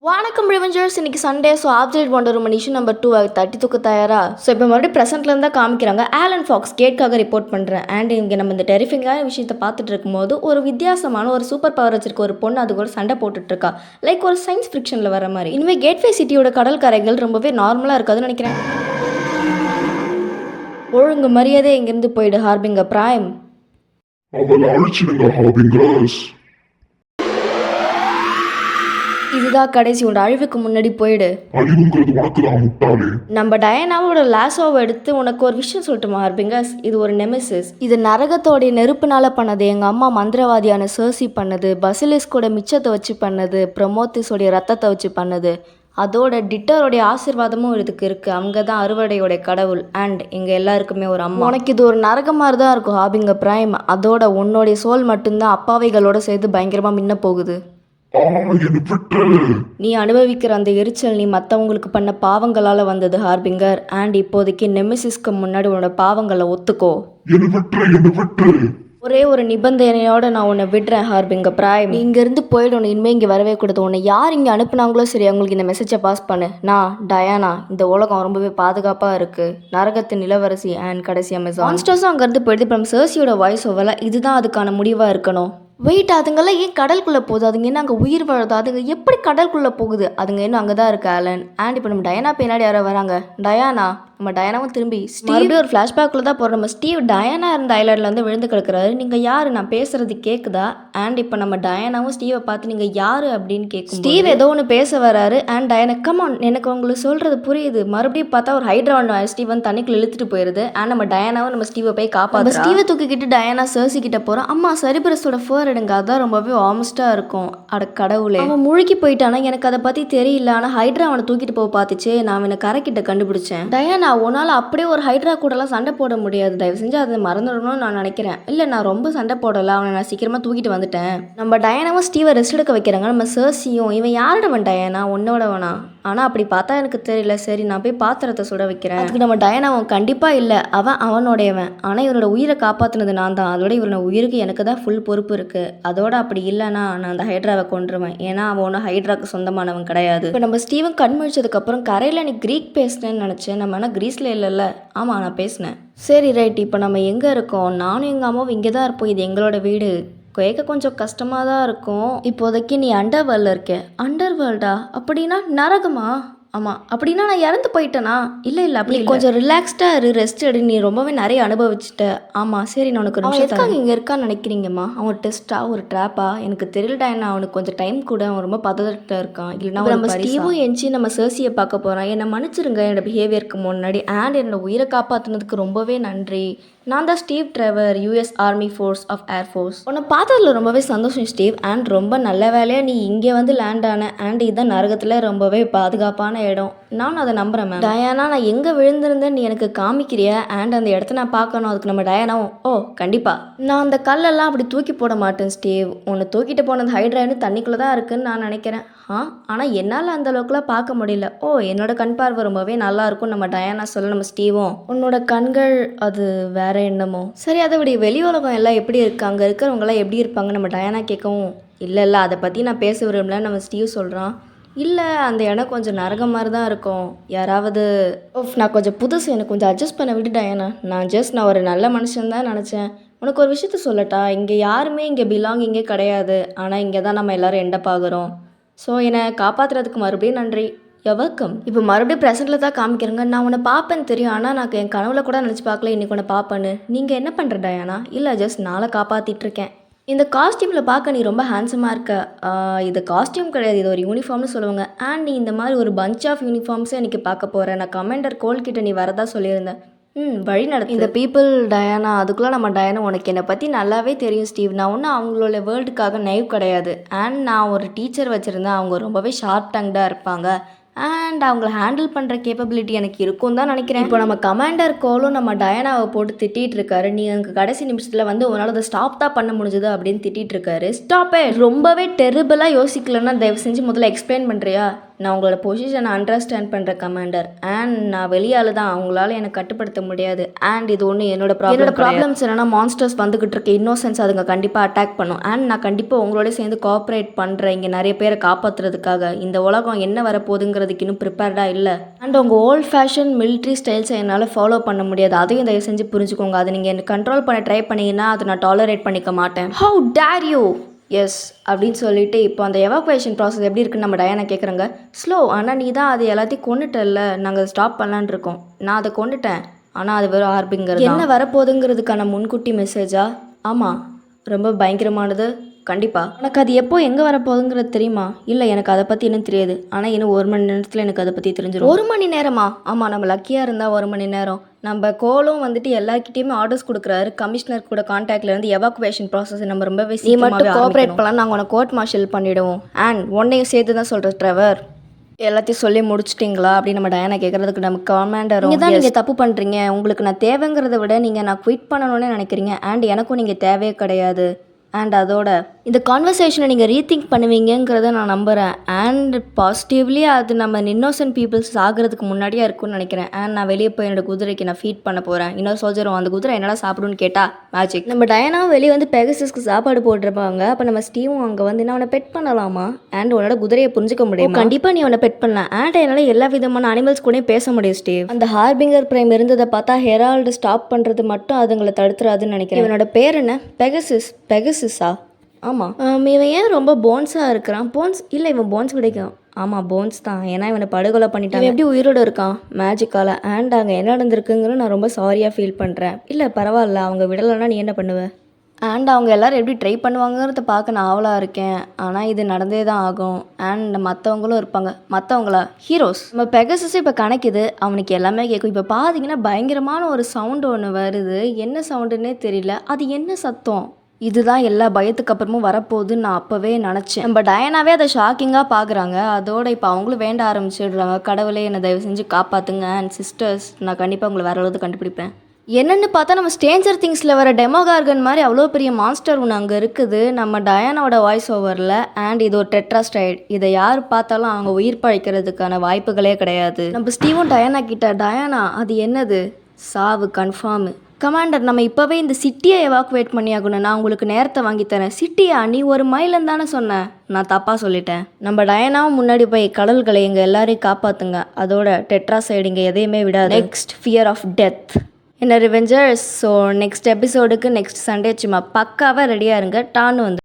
வணக்கம் ரிவெஞ்சர்ஸ். இன்னைக்கு Sunday. So object Wonder Woman issue number 2 தட்டி தூக்க தயாரா. ஸோ இப்போ மறுபடியும் ப்ரெசென்ட்லேருந்து தான் காமிக்கிறாங்க. ஆலன் ஃபாக்ஸ் கேட்காக ரிப்போர்ட் பண்ணுறேன். அண்ட் இங்கே நம்ம இந்த டெரிஃபிங்கான விஷயத்தை பார்த்துட்டு இருக்கும்போது ஒரு வித்தியாசமான ஒரு சூப்பர் பவர் வச்சிருக்க ஒரு பொண்ணு அது கூட சண்டை போட்டுட்டு இருக்கா. லைக் ஒரு சயின்ஸ் ஃபிக்ஷனில் வர மாதிரி. இனிமேல் கேட்வே சிட்டியோட கடல் கரைகள் ரொம்பவே நார்மலாக இருக்காதுன்னு நினைக்கிறேன். ஒழுங்கு மரியாதை இங்கேருந்து போயிடு ஹார்பிங்கர் பிரைம். இதுதான் கடைசி. உன் அழிவுக்கு முன்னாடி போயிடு. நம்ம டயனாவோட லாசோவை எடுத்து உனக்கு ஒரு விஷயம் சொல்லட்டுமா ஹார்பிங்கர்ஸ்? இது ஒரு நெமெசிஸ். இது நரகத்தோடைய நெருப்புனால பண்ணது. எங்க அம்மா மந்திரவாதியான சர்சி பண்ணது. பசிலிஸ்கோட மிச்சத்தை வச்சு பண்ணது. ப்ரமோத்திஸோடைய ரத்தத்தை வச்சு பண்ணது. அதோட டிட்டரோடைய ஆசீர்வாதமும் இதுக்கு இருக்குது. அவங்க தான் அறுவடையோடைய கடவுள். அண்ட் எங்கள் எல்லாருக்குமே ஒரு அம்மா. உனக்கு இது ஒரு நரகம் மாதிரி தான் இருக்கும் ஹார்பிங்கர் பிரைம். அதோட உன்னுடைய சோல் மட்டும்தான் அப்பாவைகளோட சேர்த்து பயங்கரமாக மின்ன போகுது. நீ அனுபவிக்கிற அந்த எரிச்சல் நீ மற்றவங்களுக்கு பண்ண பாவங்களால வந்தது ஹார்பிங்கர். அண்ட் இப்போதைக்கு நெமெசிஸ்க்கு முன்னாடி உன்னோட பாவங்களை ஒத்துக்கோ. ஒரே ஒரு நிபந்தனையோட நான் உன்னை விடுறேன் ஹார்பிங்கர் பிரைம். நீ இங்கேருந்து போயிடணும். இனிமேல் இங்கே வரவே கூடாது. உன்னை யார் இங்கே அனுப்புனாங்களோ சரி, அவங்களுக்கு இந்த மெசேஜை பாஸ் பண்ணு. நான் டயானா. இந்த உலகம் ரொம்பவே பாதுகாப்பாக இருக்குது. நரகத்தின் இளவரசி அண்ட் கடைசி அமேசான். மான்ஸ்டர்ஸும் அங்கேருந்து போயிடுது. இப்போ சர்சியோட வாய்ஸ் ஓவரில் இதுதான் அதுக்கான முடிவாக இருக்கணும். வெயிட், அதுங்கெல்லாம் ஏன் கடலுக்குள்ளே போகுது? அதுங்க என்ன அங்கே உயிர் வாழுது? அதுங்க எப்படி கடலுக்குள்ளே போகுது? அதுங்க இன்னும் அங்கே தான் இருக்குது ஆலன். அண்ட் இப்போ நம்ம டயானா பின்னாடி யாரோ வராங்க. டயானா. நம்ம டயானாவும் திரும்பி ஸ்டீவ் ஒரு ஃப்ளாஷ்பேக்கில் தான் போகிறோம். நம்ம ஸ்டீவ் டயானா இருந்த ஐலாண்டில் வந்து விழுந்து கிடக்குறாரு. நீங்கள் யார்? நான் பேசுகிறது கேட்குதா? அண்ட் இப்போ நம்ம டயானாவும் ஸ்டீவை பார்த்து நீங்கள் யார் அப்படின்னு கேட்கும். ஸ்டீவ் ஏதோ ஒன்று பேச வராரு. அண்ட் டயானா கமான், எனக்கு உங்களுக்கு சொல்கிறது புரியுது. மறுபடியும் பார்த்தா ஒரு ஹைட்ரா ஒன்று ஸ்டீவ் வந்து தண்ணிக்குள்ள இழுத்துட்டு போயிருது. அண்ட் நம்ம டயானாவும் நம்ம ஸ்டீவை போய் காப்பாற்று. ஸ்டீவை தூக்கிக்கிட்டு டயானா சர்சி கிட்ட போகிறோம். அம்மா சரிபரஸோட ஃபோர் எடுங்க, அதான் ரொம்பவே ஆமஸ்டாக இருக்கும். அட கடவுளே, அவன் முழுக்கி போயிட்டானா? எனக்கு அதை பற்றி தெரியல. ஆனால் ஹைட்ரா அவனை தூக்கிட்டு போக பார்த்துச்சு. நான் அவனை கரைக்கிட்ட கண்டுபிடிச்சேன். டயானா, உன்னால் அப்படியே ஒரு ஹைட்ரா கூடலாம் சண்டை போட முடியாது. தயவு செஞ்சு அதை மறந்துடணும்னு நான் நினைக்கிறேன். இல்லை, நான் ரொம்ப சண்டை போடலை. அவனை நான் சீக்கிரமாக தூக்கிட்டு வந்துட்டேன். நம்ம டயானாவும் ஸ்டீவை ரெஸ்ட் எடுக்க வைக்கிறாங்க. நம்ம சர்சியும் இவன் யாரோடவன் டயானா? உன்னோடவனா? ஆனால் அப்படி பார்த்தா எனக்கு தெரியல. சரி, நான் போய் பாத்திரத்தை சுட வைக்கிறேன். அதுக்கு நம்ம டயானாவும் கண்டிப்பாக இல்லை, அவனோடையவன். ஆனால் இவனோட உயிரை காப்பாற்றினது நான் தான். அதோட இவனோட உயிருக்கு எனக்கு தான் ஃபுல் பொறுப்பு இருக்குது. அதோட அப்படி இல்லைன்னா நான் அந்த ஹைட்ராவை கொண்டுருவேன். ஏன்னா அவன் ஒன்றும் ஹைட்ராக்கு சொந்தமானவன் கிடையாது. இப்போ நம்ம ஸ்டீவன் கண் முழிச்சதுக்கப்புறம் கரையில் நீ க்ரீக் பேசுனேன்னு நினச்சேன். நம்ம ஆனால் க்ரீஸில் இல்லைல்ல? ஆமாம், நான் பேசினேன். சரி ரைட். இப்போ நம்ம எங்கே இருக்கோம்? நானும் எங்கள் அம்மாவும் இங்கே தான் இருப்போம். இது எங்களோட வீடு. கேட்க கொஞ்சம் கஷ்டமாக தான் இருக்கும். இப்போதைக்கு நீ அண்டர் வேர்ல்டில் இருக்க. அண்டர் வேர்ல்டா? அப்படின்னா நரகமா? ஆமாம். அப்படின்னா நான் இறந்து போயிட்டேனா? இல்லை இல்லை, அப்படி கொஞ்சம் ரிலாக்ஸ்டாக இரு, ரெஸ்ட் எடு. நீ ரொம்பவே நிறைய அனுபவிச்சுட்ட. ஆமாம், சரி, நான் உனக்கு ரொம்ப எதுக்காக இங்கே இருக்கான்னு நினைக்கிறீங்கம்மா? அவன் டெஸ்ட்டா ஒரு ட்ராப்பா? எனக்கு தெரியலடா. என்ன அவனுக்கு கொஞ்சம் டைம் கூட. அவன் ரொம்ப பதட்டத்தில் இருக்கான். இல்லைன்னா நம்ம ஸ்டீவும் எஞ்சி நம்ம சர்சியை பார்க்க போகிறான். என்னை மன்னிச்சிருங்க என்னோட பிஹேவியருக்கு முன்னாடி. அண்ட் என்னோட உயிரை காப்பாற்றினதுக்கு ரொம்பவே நன்றி. நான் தான் Steve Trevor, US army force of air force. உன்னை பார்த்ததில் ரொம்பவே சந்தோஷம் ஸ்டீவ். அண்ட் ரொம்ப நல்ல வேலையாக நீ இங்கே வந்து லேண்ட் ஆன. அண்ட் இதுதான் நரகத்தில் ரொம்பவே பாதுகாப்பான இடம். நானும் அதை நம்புகிறேன் மேம். டயானா, நான் எங்கே விழுந்திருந்தேன் நீ எனக்கு காமிக்கிறியா? அண்ட் அந்த இடத்த நான் பார்க்கணும். அதுக்கு நம்ம டயானாவும் ஓ கண்டிப்பாக. நான் அந்த கல்லெல்லாம் அப்படி தூக்கி போட மாட்டேன் ஸ்டீவ். உன்னை தூக்கிட்டு போனது ஹைட்ரான்னு தண்ணிக்குள்ளே தான் இருக்குன்னு நான் நினைக்கிறேன். ஆனால் என்னால் அந்த அளவுக்குலாம் பார்க்க முடியல. ஓ, என்னோட கண் பார்வை ரொம்பவே நல்லா இருக்கும் நம்ம டயானா சொல்ல. நம்ம ஸ்டீவும் உன்னோட கண்கள் அது வேற என்னமோ. சரி, அதை விட வெளி உலகம் எல்லாம் எப்படி இருக்கு? அங்கே இருக்கிறவங்களாம் எப்படி இருப்பாங்க? நம்ம டயானா கேட்கவும் இல்லை இல்லை, அதை பற்றி நான் பேச விரும்பல நம்ம ஸ்டீவ் சொல்கிறான். இல்லை, அந்த இடம் கொஞ்சம் நரகம் மாதிரி தான் இருக்கும். யாராவது நான் கொஞ்சம் புதுசு, எனக்கு கொஞ்சம் அட்ஜஸ்ட் பண்ண விட்டு டயானா. நான் ஒரு நல்ல மனுஷன் தான் நினச்சேன். உனக்கு ஒரு விஷயத்த சொல்லட்டா? இங்கே யாருமே இங்கே இங்கே கிடையாது. ஆனால் இங்கே தான் நம்ம எல்லோரும் எண்டப்பாகிறோம். ஸோ என்னை காப்பாற்றுறதுக்கு மறுபடியும் நன்றி. வெல்கம். இப்போ மறுபடியும் ப்ரெசென்ட்டில் தான் காமிக்கிறேங்க. நான் உன்னை பார்ப்பேன்னு தெரியும். ஆனால் நான் என் கனவுல கூட நினச்சி பார்க்கல இன்னைக்கு உன்னை பார்ப்பேன்னு. நீங்கள் என்ன பண்ணுற டயானா? இல்லை, ஜஸ்ட் நாளை காப்பாற்றிட்டுருக்கேன். இந்த காஸ்டியூமில் பார்க்க நீ ரொம்ப ஹேண்ட்ஸமாக இருக்க. இது காஸ்டியூம் கிடையாது, இது ஒரு யூனிஃபார்ம்னு சொல்லுவாங்க. அண்ட் நீ இந்த மாதிரி ஒரு பஞ்ச் ஆஃப் யூனிஃபார்ம்ஸை எனக்கு பார்க்க போகிறேன். நான் கமாண்டர் கோல்கிட்ட நீ வரதா சொல்லியிருந்தேன். வழி நடத்து இந்த பீப்புள் டயானா. அதுக்குள்ளே நம்ம டயானா, உனக்கு என்னை பற்றி நல்லாவே தெரியும் ஸ்டீவ். நான் ஒன்றும் அவங்களோட வேர்ல்டுக்காக நைவ் கிடையாது. அண்ட் நான் ஒரு டீச்சர் வச்சுருந்தேன். அவங்க ரொம்பவே ஷார்ப் டங்டாக இருப்பாங்க. அண்ட் அவங்கள ஹேண்டில் பண்ணுற கேப்பபிலிட்டி எனக்கு இருக்கும் தான் நினைக்கிறேன். இப்போ நம்ம கமாண்டர் கோலும் நம்ம டயானாவை போட்டு திட்டிகிட்டு இருக்காரு. நீ எனக்கு கடைசி நிமிஷத்தில் வந்து உன்னால் அதை ஸ்டாப் தான் பண்ண முடிஞ்சது அப்படின்னு திட்டிகிட்டு இருக்காரு. ஸ்டாப்பே ரொம்பவே டெரிபிளாக யோசிக்கலன்னா தயவு செஞ்சு முதல்ல எக்ஸ்பிளைன் பண்ணுறியா? நான் உங்களோட பொசிஷனை அண்டர்ஸ்டாண்ட் பண்ணுற கமாண்டர் அண்ட் நான் வெளியால் தான் அவங்களால எனக்கு கட்டுப்படுத்த முடியாது. அண்ட் இது ஒன்று என்னோட ப்ராப்ளம்ஸ் என்னன்னா மான்ஸ்டர்ஸ் வந்துகிட்டு இருக்க இன்னோசென்ஸ் அதுங்க கண்டிப்பாக அட்டாக் பண்ணும். அண்ட் நான் கண்டிப்பாக உங்களோட சேர்ந்து கோஆப்ரேட் பண்ணுறேன் இங்கே நிறைய பேரை காப்பாற்றுறதுக்காக. இந்த உலகம் என்ன வரப்போகுதுங்கிறதுக்கு இன்னும் ப்ரிப்பேர்டாக இல்லை. அண்ட் உங்கள் ஓல்ட் ஃபேஷன் மிலிட்ரி ஸ்டைல்ஸை என்னால் ஃபாலோ பண்ண முடியாது. அதையும் தயவு செஞ்சு புரிஞ்சுக்கோங்க. அதை நீங்கள் என்ன கண்ட்ரோல் பண்ண ட்ரை பண்ணிங்கன்னா அதை நான் டாலரேட் பண்ணிக்க மாட்டேன். How dare you. எஸ் அப்படின்னு சொல்லிட்டு இப்போ அந்த எவாக்குவேஷன் ப்ராசஸ் எப்படி இருக்குன்னு நம்ம டயானா கேட்குறாங்க. ஸ்லோ, ஆனால் நீ தான் அது எல்லாத்தையும் கொண்டுட்டல, நாங்கள் அதை ஸ்டாப் பண்ணலான் இருக்கோம். நான் அதை கொண்டுட்டேன், ஆனால் அது வெறும் ஹார்பிங்கர். என்ன வரப்போகுதுங்கிறதுக்கான முன்கூட்டி மெசேஜா? ஆமாம், ரொம்ப பயங்கரமானது. கண்டிப்பாக. எனக்கு அது எப்போ எங்கே வரப்போகுதுங்கிறது தெரியுமா? இல்லை, எனக்கு அதை பற்றி இன்னும் தெரியாது. ஆனால் இன்னும் 1 மணி நேரத்தில் எனக்கு அதை பற்றி தெரிஞ்சிடும். 1 மணி நேரமா? ஆமாம், நம்ம லக்கியாக இருந்தால் 1 மணி நேரம். நம்ம கோலும் வந்துட்டு எல்லாருக்கிட்டையுமே ஆர்டர்ஸ் கொடுக்குறாரு. கமிஷனர் கூட கான்டாக்டில் இருந்து எவாக்குவேஷன் ப்ராசஸ் நம்ம ரொம்பவே மட்டும் கோஆப்ரேட் பண்ணலாம். நாங்கள் உனக்கு கோர்ட் மார்ஷல் பண்ணிவிடுவோம். அண்ட் உன்னையும் சேர்த்து தான் சொல்கிறேன் ட்ரெவர். எல்லாத்தையும் சொல்லி முடிச்சிட்டிங்களா அப்படின்னு நம்ம டயானா கேட்குறதுக்கு நம்ம கமாண்டர் தான் நீங்கள் தப்பு பண்ணுறீங்க. உங்களுக்கு நான் தேவைங்கிறத விட நீங்கள் நான் குவிட் பண்ணணும்னு நினைக்கிறீங்க. அண்ட் எனக்கும் நீங்கள் தேவையே கிடையாது. அண்ட் அதோட இந்த கான்வர்சேஷனை நீங்கள் ரீதிங்க் பண்ணுவீங்கிறத நான் நம்புகிறேன். அண்ட் பாசிட்டிவ்லி அது நம்ம இன்னோசன்ட் பீப்புள்ஸ் ஆகிறதுக்கு முன்னாடியே இருக்கும்னு நினைக்கிறேன். அண்ட் நான் வெளியே போய் என்னோட குதிரைக்கு நான் ஃபீட் பண்ண போகிறேன். இன்னொரு சோல்ஜரும் அந்த குதிரை என்னடா சாப்பிடுன்னு கேட்டால் மேஜிக். நம்ம டயானாவும் வெளியே வந்து பெகசஸ்க்கு சாப்பாடு போட்டிருப்பாங்க. அப்போ நம்ம ஸ்டீவும் அங்கே வந்து நான் அவனை பெட் பண்ணலாமா? அண்ட் உன்னோட குதிரையை புரிஞ்சுக்க முடியும். கண்டிப்பாக நீ அவனை பெட் பண்ணலாம். அண்ட் என்னால் எல்லா விதமான அனிமல்ஸ் கூடயும் பேச முடியும் ஸ்டீவ். அந்த ஹார்பிங்கர் பிரைம் இருந்ததை பார்த்தா ஹெரால்டு ஸ்டாப் பண்ணுறது மட்டும் அதுங்களை தடுத்துறாதுன்னு நினைக்கிறேன். இவனோட பேர் என்ன? பெகசஸா? ஆமாம். இவன் ஏன் ரொம்ப போன்ஸாக இருக்கிறான்? போன்ஸ் இல்லை, இவன் போன்ஸ் கிடைக்கும். ஆமாம், போன்ஸ் தான். ஏன்னா இவனை படுகொலை பண்ணிட்டான். எப்படி உயிரோடு இருக்கான்? மேஜிக்கால. அண்ட் அங்கே என்ன நடந்திருக்குங்கிற நான் ரொம்ப சாரியாக ஃபீல் பண்ணுறேன். இல்லை பரவாயில்ல, அவங்க விடலைன்னா நீ என்ன பண்ணுவ? அண்ட் அவங்க எல்லோரும் எப்படி ட்ரை பண்ணுவாங்கிறத பார்க்க நான் ஆவலாக இருக்கேன். ஆனால் இது நடந்தே தான் ஆகும். அண்ட் மற்றவங்களும் இருப்பாங்க. மற்றவங்களா? ஹீரோஸ். நம்ம பெகசஸ் இப்போ கணக்குது, அவனுக்கு எல்லாமே கேட்கும். இப்போ பார்த்தீங்கன்னா பயங்கரமான ஒரு சவுண்டு ஒன்று வருது. என்ன சவுண்டுன்னே தெரியல. அது என்ன சத்தம்? இதுதான் எல்லா பயத்துக்கு அப்புறமும் வரப்போகுதுன்னு நான் அப்போவே நினச்சேன். நம்ம டயானாவே அதை ஷாக்கிங்காக பார்க்குறாங்க. அதோட இப்போ அவங்களும் வேண்ட ஆரம்பிச்சிடுறாங்க. கடவுளே என்னை தயவு செஞ்சு காப்பாற்றுங்க. அண்ட் சிஸ்டர்ஸ், நான் கண்டிப்பாக உங்களை வேற அளவுக்கு கண்டுபிடிப்பேன். என்னென்னு பார்த்தா நம்ம ஸ்டேஞ்சர் திங்ஸில் வர டெமோகார்கன் மாதிரி அவ்வளோ பெரிய மான்ஸ்டர் ஒன்று அங்கே இருக்குது நம்ம டயானாவோட வாய்ஸ் ஓவரில். அண்ட் இது ஒரு டெட்ராஸ்டைட். இதை யார் பார்த்தாலும் அவங்க உயிர் பழைக்கிறதுக்கான வாய்ப்புகளே கிடையாது. நம்ம ஸ்டீவும் டயானா கிட்ட, டயானா அது என்னது? சாவு கன்ஃபார்மு. கமாண்டர், நம்ம இப்போவே இந்த சிட்டியை எவாக்குவேட் பண்ணியாகணும். நான் உங்களுக்கு நேரத்தை வாங்கித்தரேன். சிட்டியா? நீ 1 மைல்னு தானே சொன்னேன். நான் தப்பாக சொல்லிட்டேன். நம்ம டயானாவும் முன்னாடி போய் கடல்களை எங்கள் எல்லாரையும் காப்பாற்றுங்க. அதோட டெட்ராசைடு இங்கே எதையுமே விடாது. நெக்ஸ்ட் ஃபியர் ஆஃப் டெத் என்ன ரிவெஞ்சர்ஸ். ஸோ நெக்ஸ்ட் எபிசோடுக்கு நெக்ஸ்ட் சண்டே சும்மா பக்காவாக ரெடியாக இருங்க. டான்னு வந்து